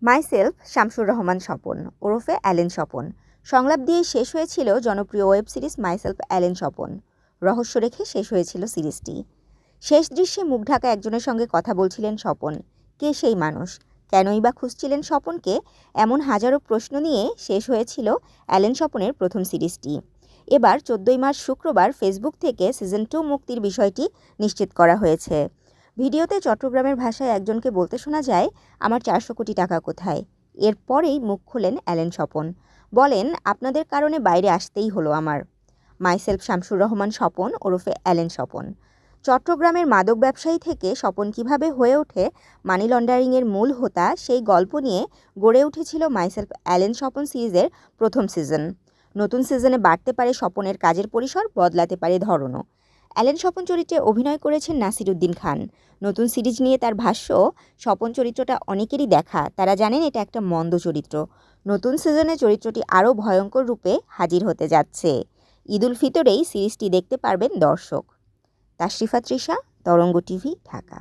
Myself Shamsur Rahman Swapan ওরফে Allen Swapan সংলাপ দিয়েই শেষ হয়েছিল জনপ্রিয় web series myself Allen Swapan. রহস্য রেখে শেষ হয়েছিল সিরিজটি। শেষ দৃশ্যে মুখ ঢাকা একজনের সঙ্গে কথা বলছিলেন স্বপন। কে সেই মানুষ? কেনই বা খুঁজছিলেন স্বপনকে? এমন হাজারো প্রশ্ন নিয়ে শেষ হয়েছিল অ্যালেন স্বপনের প্রথম সিরিজটি। এবার 14 মার্চ শুক্রবার ফেসবুক থেকে সিজন 2 মুক্তির বিষয়টি নিশ্চিত করা হয়েছে। ভিডিওতে চট্টগ্রামের ভাষায় একজনকে বলতে শোনা যায়, আমার 400 কোটি টাকা কোথায়? এরপরেই মুখ খোলেন অ্যালেন স্বপন। বলেন, আপনাদের কারণে বাইরে আসতেই হলো আমার। মাইসেলফ শামসুর রহমান স্বপন ওরফে অ্যালেন স্বপন। চট্টগ্রামের মাদক ব্যবসায়ী থেকে স্বপন কিভাবে হয়ে ওঠে মানি লন্ডারিংয়ের মূল হোতা, সেই গল্প নিয়ে গড়ে উঠেছিল মাইসেলফ অ্যালেন স্বপন সিরিজের প্রথম সিজন। নতুন সিজনে বাড়তে পারে স্বপনের কাজের পরিসর, বদলাতে পারে ধরনও। অ্যালেন স্বপন চরিত্রে অভিনয় করেছেন নাসিরুদ্দিন খান। নতুন সিরিজ নিয়ে তার ভাষ্য, স্বপন চরিত্রটা অনেকেরই দেখা, তারা জানেন এটা একটা মন্দ চরিত্র। নতুন সিজনে চরিত্রটি আরও ভয়ঙ্কর রূপে হাজির হতে যাচ্ছে। ঈদ উল ফিতরেই সিরিজটি দেখতে পারবেন দর্শক। তাশরিফা তৃষা, তরঙ্গ টিভি, ঢাকা।